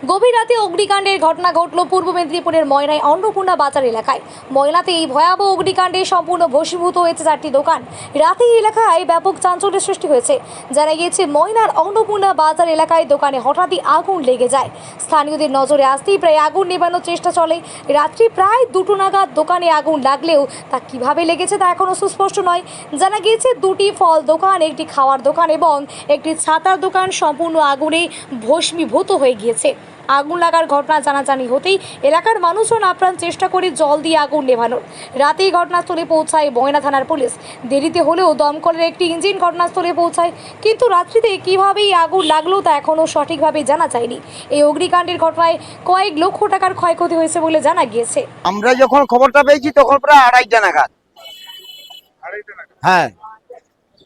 গভীর রাতে অগ্নিকাণ্ডের ঘটনা ঘটল পূর্ব মেদিনীপুরের ময়নায় অন্নপূর্ণা বাজার এলাকায়। ময়নাতে এই ভয়াবহ অগ্নিকাণ্ডে সম্পূর্ণ ভস্মীভূত হয়েছে 4টি দোকান। রাতে এই এলাকায় ব্যাপক চাঞ্চল্যের সৃষ্টি হয়েছে। জানা গিয়েছে, ময়নার অন্নপূর্ণা বাজার এলাকায় দোকানে হঠাৎই আগুন লেগে যায়। স্থানীয়দের নজরে আসতেই প্রায় আগুন নেভানোর চেষ্টা চলে। রাত্রি প্রায় 2টো নাগাদ দোকানে আগুন লাগলেও তা কিভাবে লেগেছে তা এখনও সুস্পষ্ট নয়। জানা গিয়েছে, 2টি ফল দোকান, একটি খাওয়ার দোকান এবং একটি ছাতার দোকান সম্পূর্ণ আগুনে ভস্মীভূত হয়ে গিয়েছে। আগুন লাগার ঘটনা জানাজানি হতেই এলাকার মানুষজন আপ্রাণ চেষ্টা করে জল দিয়ে আগুন নেভানোর। রাতেই ঘটনাস্থলে পৌঁছায় ময়না থানার পুলিশ। দেরিতে হলেও দমকলের একটি ইঞ্জিন ঘটনাস্থলে পৌঁছায়, কিন্তু রাত্রিতে কীভাবে এই আগুন লাগলো তা এখনও সঠিকভাবে জানা যায়নি। এই অগ্নিকাণ্ডের ঘটনায় কয়েক লক্ষ টাকার ক্ষয়ক্ষতি হয়েছে বলে জানা গিয়েছে। আমরা যখন খবরটা পেয়েছি তখন প্রায় 2:30 নাগাদ। হ্যাঁ,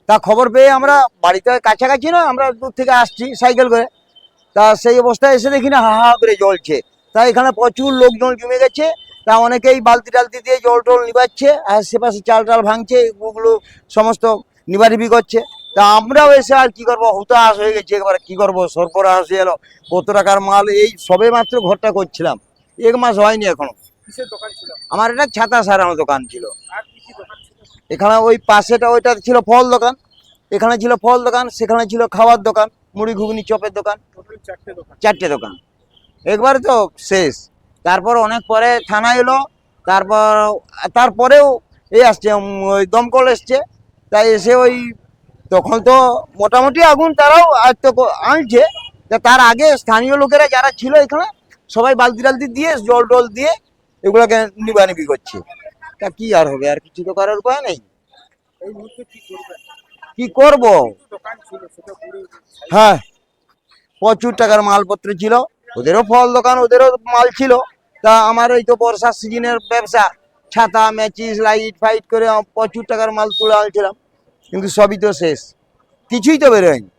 তা খবর পেয়ে আমরা বাড়িতে কাছাকাছি নয়, আমরা দূর থেকে আসছি সাইকেল করে। তা সেই অবস্থায় এসে দেখি না হা করে জ্বলছে। তা এখানে প্রচুর লোকজন জমে গেছে। তা অনেকেই বালতি টালতি দিয়ে জল টল নিবাচ্ছে, আশেপাশে চাল টাল ভাঙছে, ওগুলো সমস্ত নিবারিবি করছে। তা আমরাও এসে আর কি করবো, হুতাশ হয়ে গেছে একবারে। কি করবো, সরবরাহ হয়ে এলো। কত টাকার মাল, এই সবে মাত্র ঘরটা করছিলাম, 1 মাস হয়নি এখনো। আমার একটা ছাতা সারানো দোকান ছিল। এখানে ওই পাশেটা ওইটা ছিল ফল দোকান, এখানে ছিল ফল দোকান, সেখানে ছিল খাওয়ার দোকান, মুড়ি ঘুগনি চপের দোকান। 4টে দোকান একবারে তো শেষ। তারপর অনেক পরে থানা এলো, তারপরেও এই আসছে, ওই দমকল এসছে। তাই এসে ওই তখন তো মোটামুটি আগুন তারাও আয়ত্ত আনছে। তার আগে স্থানীয় লোকেরা যারা ছিল এখানে সবাই বালতি টালতি দিয়ে জল টল দিয়ে এগুলোকে নিবানিবি করছে। তা কি আর হবে, আর কিছু তো করার উপায় নেই। কি করব, হ্যাঁ প্রচুর টাকার মালপত্র ছিল, ওদেরও ফল দোকান, ওদেরও মাল ছিল। তা আমার এই তো বর্ষার সিজনের ব্যবসা, ছাতা ম্যাচিস লাইট ফাইট করে প্রচুর টাকার মাল তুলে আনছিলাম, কিন্তু সবই তো শেষ, কিছুই তো বেরোয়নি।